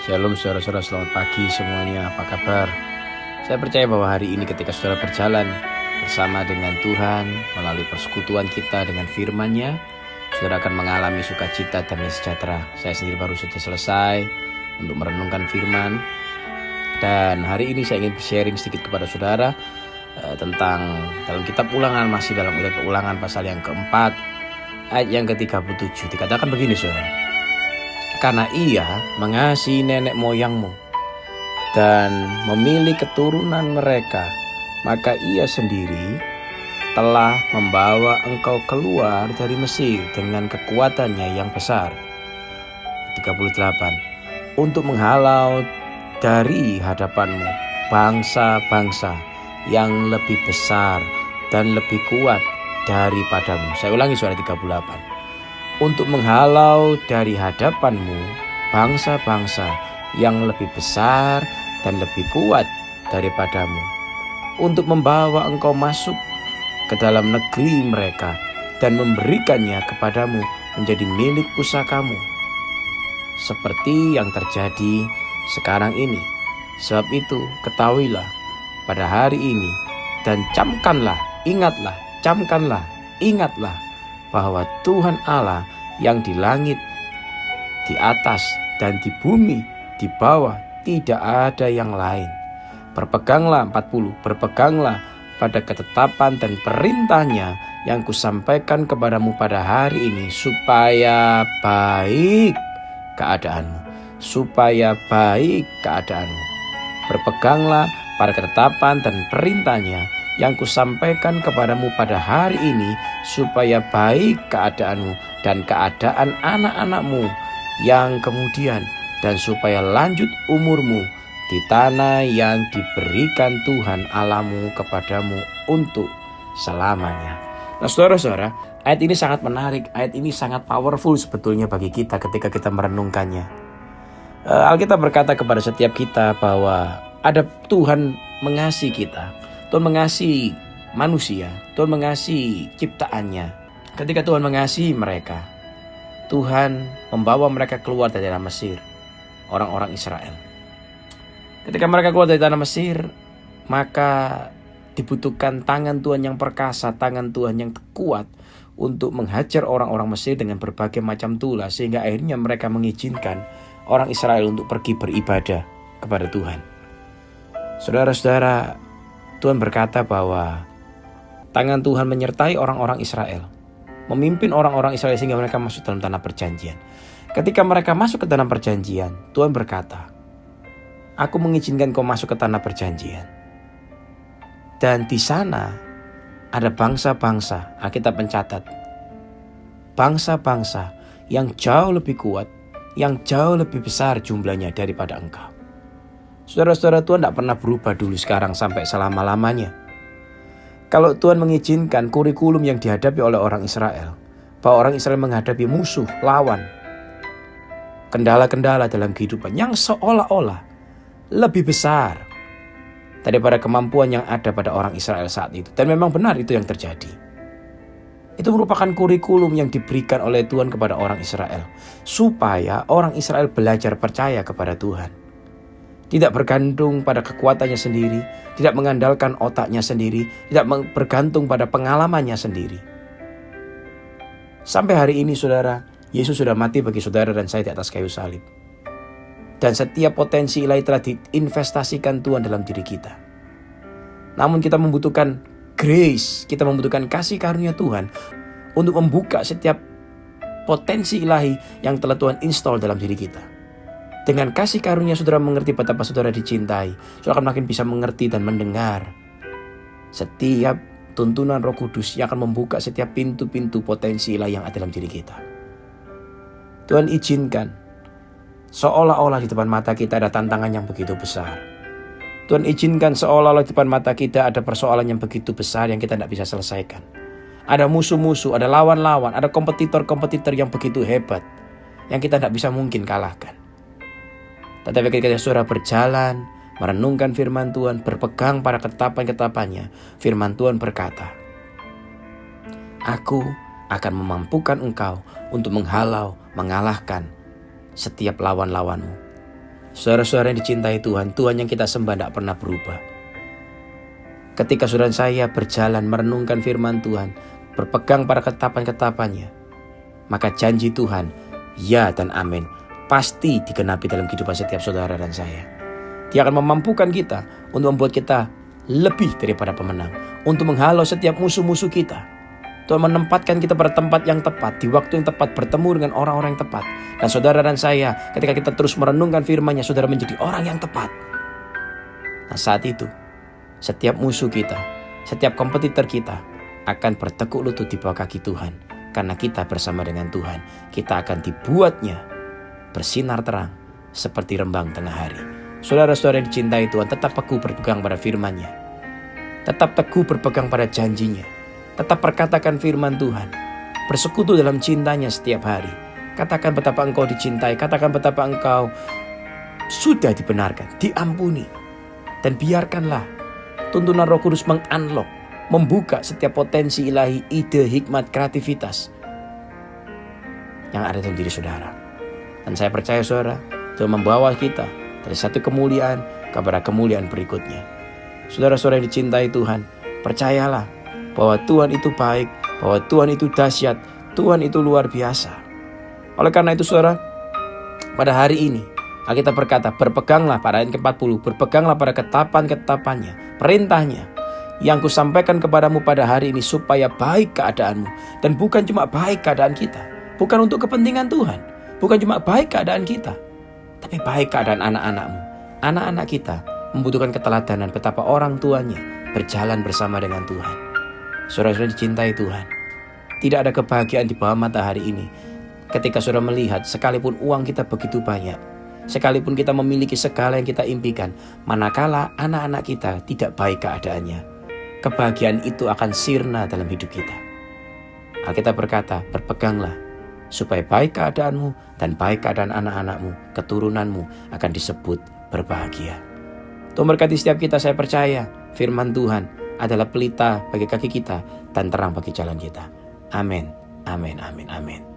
Shalom saudara-saudara, selamat pagi semuanya, apa kabar? Saya percaya bahwa hari ini ketika saudara berjalan bersama dengan Tuhan melalui persekutuan kita dengan firman-Nya, saudara akan mengalami sukacita dan sejahtera. Saya sendiri baru saja selesai untuk merenungkan firman, dan hari ini saya ingin sharing sedikit kepada saudara tentang dalam kitab Ulangan, masih dalam Ulangan pasal yang keempat ayat yang ke-37. Dikatakan begini saudara: karena ia mengasihi nenek moyangmu dan memilih keturunan mereka, maka ia sendiri telah membawa engkau keluar dari Mesir dengan kekuatannya yang besar. 38. Untuk menghalau dari hadapanmu bangsa-bangsa yang lebih besar dan lebih kuat daripadamu. Saya ulangi suara 38. Untuk menghalau dari hadapanmu bangsa-bangsa yang lebih besar dan lebih kuat daripadamu, untuk membawa engkau masuk ke dalam negeri mereka dan memberikannya kepadamu menjadi milik pusakamu, seperti yang terjadi sekarang ini. Sebab itu ketahuilah pada hari ini dan camkanlah, ingatlah bahwa Tuhan Allah yang di langit, di atas dan di bumi di bawah tidak ada yang lain. Berpeganglah 40, berpeganglah pada ketetapan dan perintahnya yang kusampaikan kepadamu pada hari ini, supaya baik keadaanmu. Berpeganglah pada ketetapan dan perintahnya yang kusampaikan kepadamu pada hari ini, supaya baik keadaanmu dan keadaan anak-anakmu yang kemudian, dan supaya lanjut umurmu di tanah yang diberikan Tuhan Allahmu kepadamu untuk selamanya. Nah saudara-saudara, ayat ini sangat menarik, ayat ini sangat powerful sebetulnya bagi kita ketika kita merenungkannya. Alkitab berkata kepada setiap kita bahwa ada Tuhan mengasihi kita. Tuhan mengasihi manusia, Tuhan mengasihi ciptaannya. Ketika Tuhan mengasihi mereka, Tuhan membawa mereka keluar dari tanah Mesir, orang-orang Israel. Ketika mereka keluar dari tanah Mesir, maka dibutuhkan tangan Tuhan yang perkasa, tangan Tuhan yang kuat untuk menghajar orang-orang Mesir dengan berbagai macam tulah, sehingga akhirnya mereka mengizinkan orang Israel untuk pergi beribadah kepada Tuhan. Saudara-saudara, Tuhan berkata bahwa tangan Tuhan menyertai orang-orang Israel, memimpin orang-orang Israel sehingga mereka masuk dalam tanah perjanjian. Ketika mereka masuk ke tanah perjanjian, Tuhan berkata, aku mengizinkan kau masuk ke tanah perjanjian. Dan di sana ada bangsa-bangsa, Alkitab mencatat, bangsa-bangsa yang jauh lebih kuat, yang jauh lebih besar jumlahnya daripada engkau. Saudara-saudara, Tuhan tidak pernah berubah dulu, sekarang, sampai selama-lamanya. Kalau Tuhan mengizinkan kurikulum yang dihadapi oleh orang Israel, bahwa orang Israel menghadapi musuh, lawan, kendala-kendala dalam kehidupan yang seolah-olah lebih besar daripada kemampuan yang ada pada orang Israel saat itu. Dan memang benar itu yang terjadi. Itu merupakan kurikulum yang diberikan oleh Tuhan kepada orang Israel, supaya orang Israel belajar percaya kepada Tuhan. Tidak bergantung pada kekuatannya sendiri, tidak mengandalkan otaknya sendiri, tidak bergantung pada pengalamannya sendiri. Sampai hari ini saudara, Yesus sudah mati bagi saudara dan saya di atas kayu salib. Dan setiap potensi ilahi telah diinvestasikan Tuhan dalam diri kita. Namun kita membutuhkan grace, kita membutuhkan kasih karunia Tuhan untuk membuka setiap potensi ilahi yang telah Tuhan install dalam diri kita. Dengan kasih karunia saudara mengerti betapa saudara dicintai, saudara akan makin bisa mengerti dan mendengar setiap tuntunan Roh Kudus yang akan membuka setiap pintu-pintu potensi ilahi yang ada dalam diri kita. Tuhan izinkan seolah-olah di depan mata kita ada tantangan yang begitu besar. Tuhan izinkan seolah-olah di depan mata kita ada persoalan yang begitu besar yang kita tidak bisa selesaikan. Ada musuh-musuh, ada lawan-lawan, ada kompetitor-kompetitor yang begitu hebat yang kita tidak bisa mungkin kalahkan. Tetapi ketika saudara berjalan, merenungkan firman Tuhan, berpegang pada ketetapan-ketetapannya, firman Tuhan berkata, aku akan memampukan engkau untuk menghalau, mengalahkan setiap lawan-lawanmu. Saudara-saudara yang dicintai Tuhan, Tuhan yang kita sembah tidak pernah berubah. Ketika saudara saya berjalan merenungkan firman Tuhan, berpegang pada ketetapan-ketetapannya, maka janji Tuhan, ya dan amin, pasti digenapi dalam kehidupan setiap saudara dan saya. Dia akan memampukan kita untuk membuat kita lebih daripada pemenang, untuk menghalau setiap musuh-musuh kita. Tuhan menempatkan kita pada tempat yang tepat, di waktu yang tepat, bertemu dengan orang-orang yang tepat. Dan saudara dan saya, ketika kita terus merenungkan firman-Nya, saudara menjadi orang yang tepat. Nah, saat itu, setiap musuh kita, setiap kompetitor kita akan bertekuk lutut di bawah kaki Tuhan. Karena kita bersama dengan Tuhan, kita akan dibuatnya bersinar terang seperti rembang tengah hari. Saudara-saudara yang dicintai Tuhan, tetap teguh berpegang pada firman-Nya. Tetap teguh berpegang pada janjinya. Tetap perkatakan firman Tuhan. Bersekutu dalam cintanya setiap hari. Katakan betapa engkau dicintai. Katakan betapa engkau sudah dibenarkan, diampuni. Dan biarkanlah tuntunan Roh Kudus meng-unlock, membuka setiap potensi ilahi, ide, hikmat, kreativitas yang ada dalam diri saudara. Dan saya percaya saudara, Tuhan membawa kita dari satu kemuliaan kepada kemuliaan berikutnya. Saudara-saudara yang dicintai Tuhan, percayalah bahwa Tuhan itu baik, bahwa Tuhan itu dahsyat, Tuhan itu luar biasa. Oleh karena itu saudara, pada hari ini Alkitab berkata, berpeganglah pada ayat ke-40, berpeganglah pada ketetapan-ketetapannya, perintahnya, yang kusampaikan kepadamu pada hari ini supaya baik keadaanmu. Dan bukan cuma baik keadaan kita, bukan untuk kepentingan Tuhan, bukan cuma baik keadaan kita, tapi baik keadaan anak-anakmu. Anak-anak kita membutuhkan keteladanan betapa orang tuanya berjalan bersama dengan Tuhan. Saudara-saudara dicintai Tuhan, tidak ada kebahagiaan di bawah matahari ini ketika saudara melihat sekalipun uang kita begitu banyak, sekalipun kita memiliki segala yang kita impikan, manakala anak-anak kita tidak baik keadaannya, kebahagiaan itu akan sirna dalam hidup kita. Alkitab berkata, berpeganglah supaya baik keadaanmu dan baik keadaan anak-anakmu, keturunanmu akan disebut berbahagia. Tuhan berkati setiap kita. Saya percaya firman Tuhan adalah pelita bagi kaki kita dan terang bagi jalan kita. Amin, amin, amin, amin.